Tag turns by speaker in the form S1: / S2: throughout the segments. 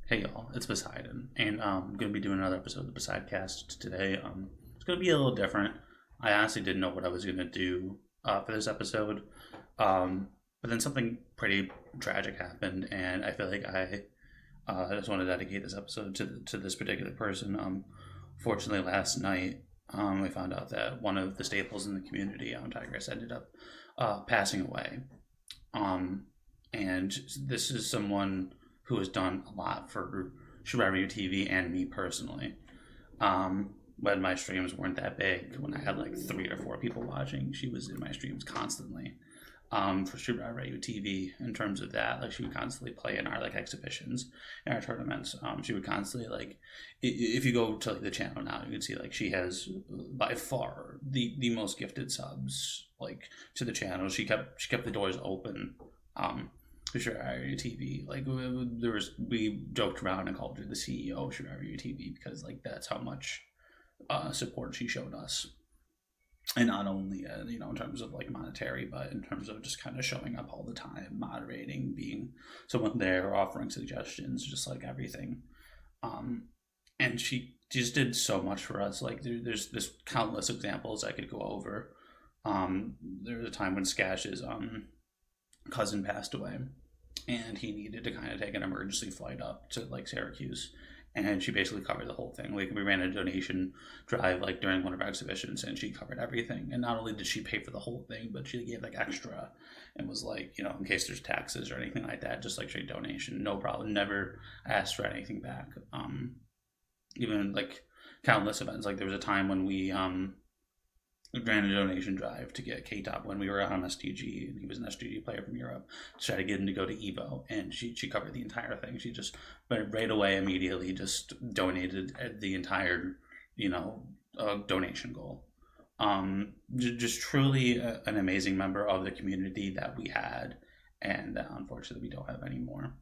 S1: Hey y'all, it's Poseidon, and I'm going to be doing another episode of the Poseidcast today. It's going to be a little different. I honestly didn't know what I was going to do for this episode, but then something pretty tragic happened, and I feel like I just want to dedicate this episode to this particular person. Fortunately, last night we found out that one of the staples in the community, Tygress, ended up passing away. And this is someone who has done a lot for Shurabu TV and me personally. When my streams weren't that big, when I had like 3 or 4 people watching, she was in my streams constantly. For Shurabu TV, in terms of that, like she would constantly play in our like exhibitions, in our tournaments. She would constantly like, if you go to like the channel now, you can see like she has by far the most gifted subs like to the channel. She kept the doors open. For sure, TV. Like we joked around and called her the CEO of Sure TV because like that's how much support she showed us, and not only in terms of like monetary, but in terms of just kind of showing up all the time, moderating, being someone there, offering suggestions, just like everything. And she just did so much for us. Like there's countless examples I could go over. There was a time when Skash's cousin passed away, and he needed to kind of take an emergency flight up to like Syracuse, and she basically covered the whole thing. Like we ran a donation drive like during one of our exhibitions, and she covered everything. And not only did she pay for the whole thing, but she gave like extra, and was like, in case there's taxes or anything like that, just like straight donation, no problem. Never asked for anything back. Even like countless events. Like there was a time when we ran a donation drive to get K-Top when we were on STG, and he was an STG player from Europe, to try to get him to go to Evo, and she covered the entire thing. She just went right away, immediately, just donated the entire, donation goal. Just truly an amazing member of the community that we had, and unfortunately we don't have anymore.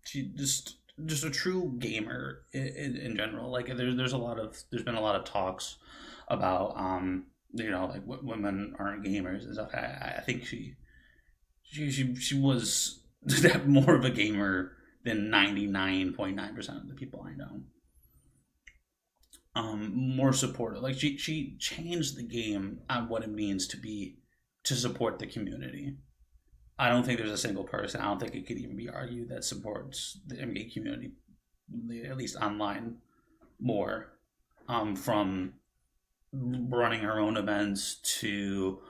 S1: She just a true gamer in general. Like there's been a lot of talks about like women aren't gamers and stuff. I think she was more of a gamer than 99.9% of the people I know. More supportive. Like she changed the game on what it means to support the community. I don't think there's a single person. I don't think it could even be argued that supports the MG community, at least online, more. From running her own events to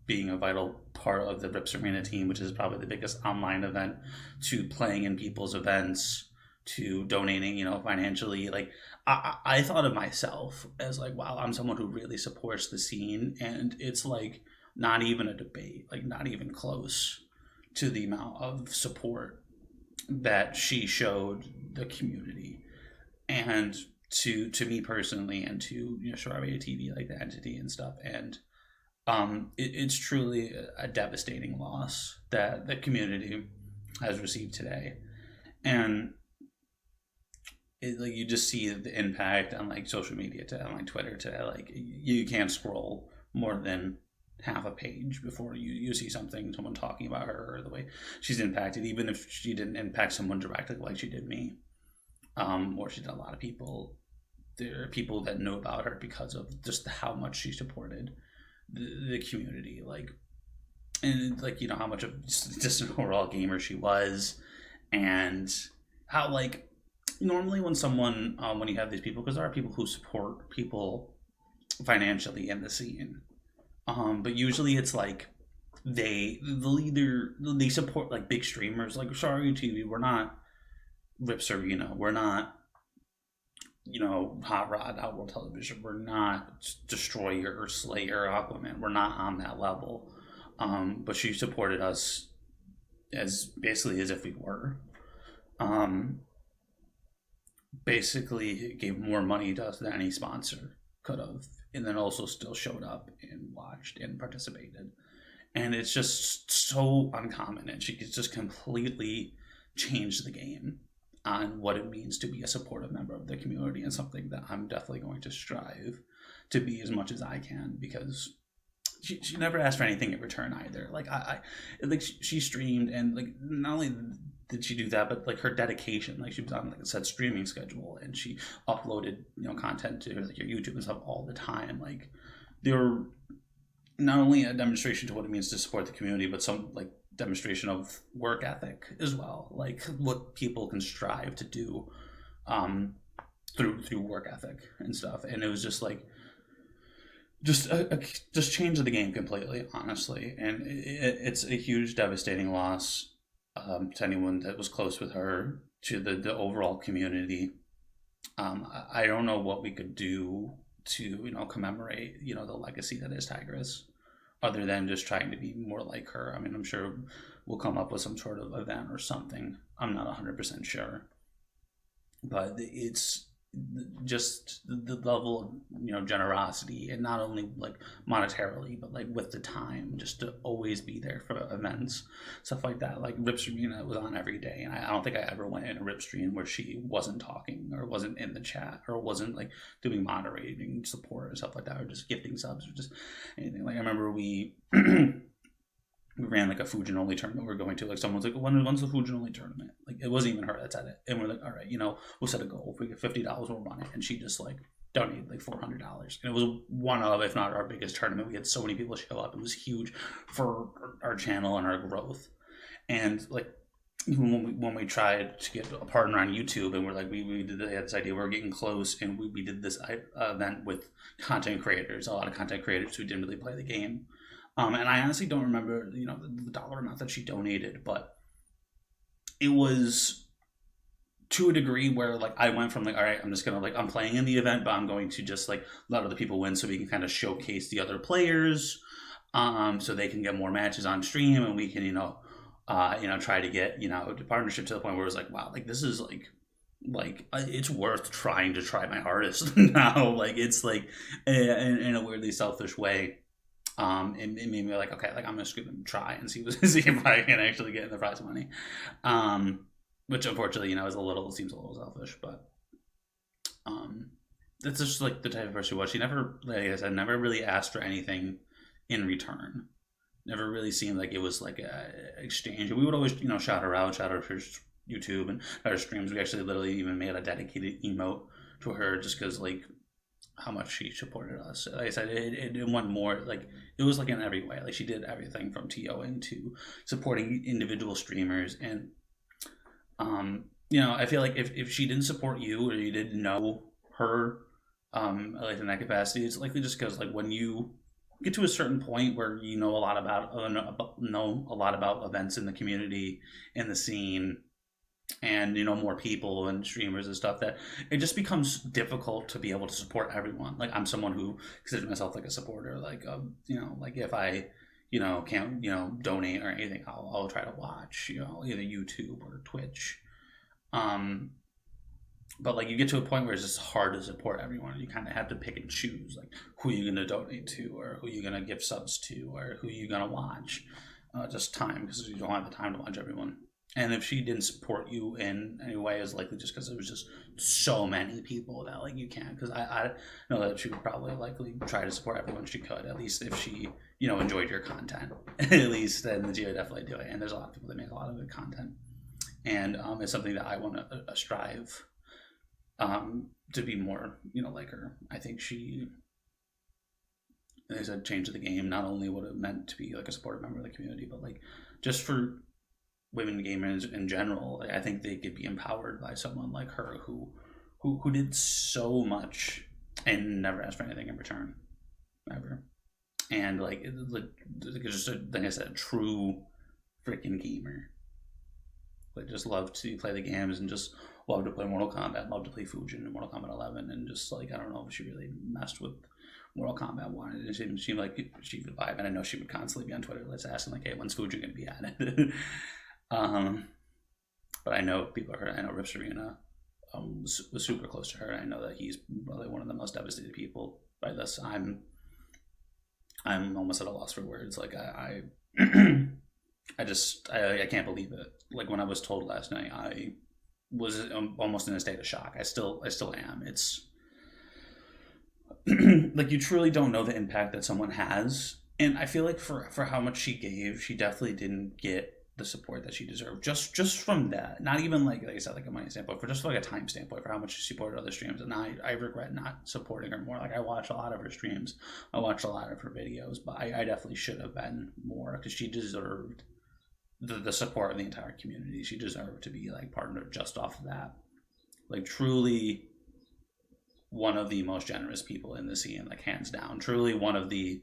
S1: being a vital part of the Rips Arena team, which is probably the biggest online event, to playing in people's events, to donating, financially. Like I thought of myself as like, wow, I'm someone who really supports the scene, and it's like not even a debate, like not even close to the amount of support that she showed the community. And to me personally, and to Sharabi TV, like the entity and stuff. And it's truly a devastating loss that the community has received today. And like you just see the impact on like social media, to on like Twitter, to like you can't scroll more than half a page before you see someone talking about her, or the way she's impacted, even if she didn't impact someone directly like she did me, or she did a lot of people. There are people that know about her because of just how much she supported the community, like, and like how much of just an overall gamer she was, and how like normally when you have these people, because there are people who support people financially in the scene, but usually it's like they support like big streamers like Sorry TV. We're not Rips Arena. We're not Hot Rod, Outworld Television. We're not Destroyer or Slayer or Aquaman. We're not on that level. But she supported us as basically as if we were. Basically gave more money to us than any sponsor could have, and then also still showed up and watched and participated. And it's just so uncommon, and she could just completely change the game on what it means to be a supportive member of the community, and something that I'm definitely going to strive to be as much as I can, because she never asked for anything in return either. Like I like she streamed, and like not only did she do that, but like her dedication, like she was on like a set streaming schedule, and she uploaded content to like your YouTube and stuff all the time. Like they were not only a demonstration to what it means to support the community, but some like demonstration of work ethic as well, like what people can strive to do through work ethic and stuff. And it was just like just changed the game completely, honestly. And it's a huge devastating loss to anyone that was close with her, to the overall community. I don't know what we could do to commemorate the legacy that is Tygress, other than just trying to be more like her. I mean, I'm sure we'll come up with some sort of event or something. I'm not 100% sure, but it's just the level of generosity, and not only like monetarily, but like with the time, just to always be there for events, stuff like that. Like Rip Streamina was on every day, and I don't think I ever went in a Rip stream where she wasn't talking or wasn't in the chat or wasn't like doing moderating support or stuff like that, or just gifting subs or just anything. Like I remember we we ran like a Fujin only tournament we were going to. Like someone's like, when's the Fujin only tournament? Like it wasn't even her that said it. And we're like, all right, we'll set a goal. If we get $50, we'll run it. And she just like donated like $400. And it was one of, if not our biggest tournament. We had so many people show up. It was huge for our channel and our growth. And like even when we tried to get a partner on YouTube, and we're like, we had this idea, we're getting close, and we did this event with content creators, a lot of content creators who didn't really play the game. And I honestly don't remember, the dollar amount that she donated, but it was to a degree where like I went from like, all right, I'm just gonna like, I'm playing in the event, but I'm going to just like let other people win so we can kind of showcase the other players, so they can get more matches on stream, and we can try to get the partnership to the point where it's like, wow, like this is like it's worth trying to try my hardest now. Like it's like in a weirdly selfish way. It made me like, okay, like I'm gonna scoop and try and see if I can actually get the prize money, which unfortunately seems a little selfish, but that's just like the type of person she was. She never, like I said, never really asked for anything in return. Never really seemed like it was like a exchange. We would always shout her out her YouTube and her streams. We actually literally even made a dedicated emote to her just because like how much she supported us. Like I said, it went more like it was like in every way. Like she did everything from TOing to supporting individual streamers, and I feel like if she didn't support you, or you didn't know her, like in that capacity, it's likely just because like when you get to a certain point where you know a lot about events in the community, in the scene, and more people and streamers and stuff, that it just becomes difficult to be able to support everyone. Like I'm someone who considers myself like a supporter. Like like if I can't donate or anything, I'll try to watch either YouTube or Twitch. But like you get to a point where it's just hard to support everyone. You kind of have to pick and choose like who you're going to donate to, or who you're going to give subs to, or who you're going to watch. Just time, because you don't have the time to watch everyone. And if she didn't support you in any way, it's likely just because it was just so many people that like you can't. Because I know that she would probably likely try to support everyone she could, at least if she enjoyed your content. At least then she would definitely do it. And there's a lot of people that make a lot of good content, and it's something that I want to strive to be more like her. I think she, as I said, changed the game. Not only what it meant to be like a supportive member of the community, but like just for women gamers in general. I think they could be empowered by someone like her who did so much and never asked for anything in return, ever. And like just like I said, a true freaking gamer. Like just loved to play the games and just loved to play Mortal Kombat, loved to play Fujin and Mortal Kombat 11, and just like I don't know if she really messed with Mortal Kombat 1. It didn't seem like she would vibe, and I know she would constantly be on Twitter, let's asking like, hey, when's Fujin gonna be at it? But I know I know Rip Serena was super close to her. I know that he's probably one of the most devastated people by this. I'm almost at a loss for words. Like I I can't believe it. Like when I was told last night, I was almost in a state of shock. I still am. It's like you truly don't know the impact that someone has, and I feel like for how much she gave, she definitely didn't get the support that she deserved. Just from that, not even like I said, like a money standpoint, for just like a time standpoint for how much she supported other streams. And I regret not supporting her more. Like I watched a lot of her streams, I watched a lot of her videos, but I definitely should have been more because she deserved the support of the entire community. She deserved to be like partnered just off of that. Like truly one of the most generous people in the scene, like hands down. Truly one of the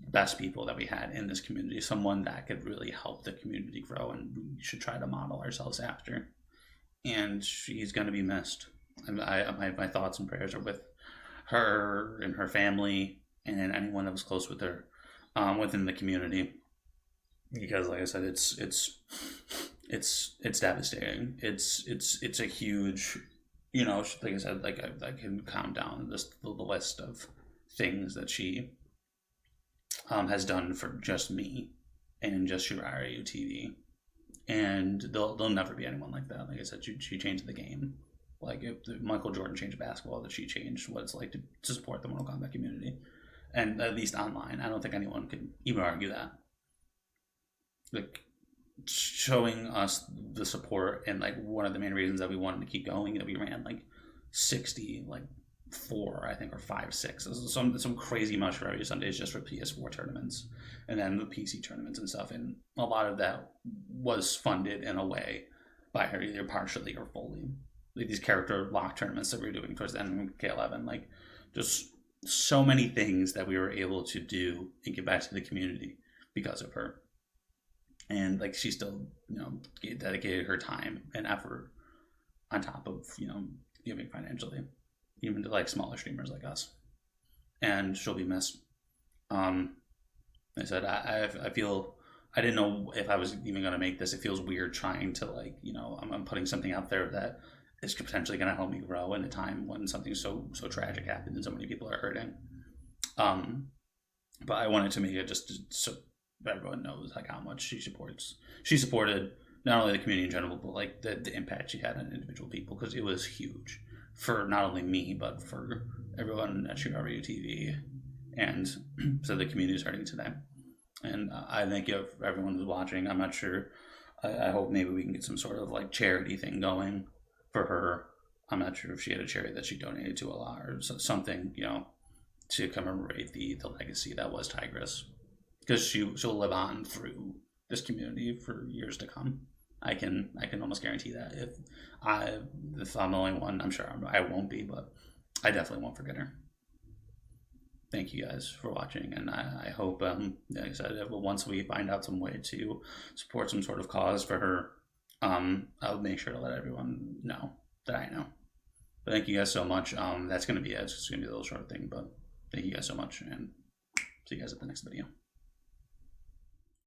S1: best people that we had in this community, someone that could really help the community grow, and we should try to model ourselves after. And she's going to be missed. My thoughts and prayers are with her and her family and anyone that was close with her within the community, because like I said, it's devastating. It's a huge, like I said, like I can count down the list of things that she has done for just me and just Shirayu TV, and there'll never be anyone like that. Like I said, she changed the game. Like if Michael Jordan changed basketball, that she changed what it's like to support the Mortal Kombat community, and at least online, I don't think anyone could even argue that. Like showing us the support, and like one of the main reasons that we wanted to keep going, that we ran like 60 like 4, I think, or 5, 6. Some crazy amount for every Sundays just for PS4 tournaments, and then the PC tournaments and stuff. And a lot of that was funded in a way by her, either partially or fully. Like these character lock tournaments that we were doing towards the end of K11, like just so many things that we were able to do and give back to the community because of her. And like she still, dedicated her time and effort on top of, giving financially, even to like smaller streamers like us, and she'll be missed. I said I feel I didn't know if I was even going to make this. It feels weird trying to like I'm putting something out there that is potentially going to help me grow in a time when something so tragic happened and so many people are hurting. But I wanted to make it just so everyone knows like how much she supported not only the community in general, but like the impact she had on individual people, because it was huge for not only me, but for everyone at Shirayu TV, and so the community is hurting today. And I thank you for everyone who's watching. I'm not sure. I hope maybe we can get some sort of like charity thing going for her. I'm not sure if she had a charity that she donated to a lot or something, to commemorate the legacy that was Tygress, because she'll live on through this community for years to come. I can almost guarantee that. If I'm the only one, I'm sure I won't be, but I definitely won't forget her. Thank you guys for watching, and I hope, like I said, once we find out some way to support some sort of cause for her, I'll make sure to let everyone know that I know. But thank you guys so much. That's going to be it. It's just going to be a little short thing, but thank you guys so much, and see you guys at the next video.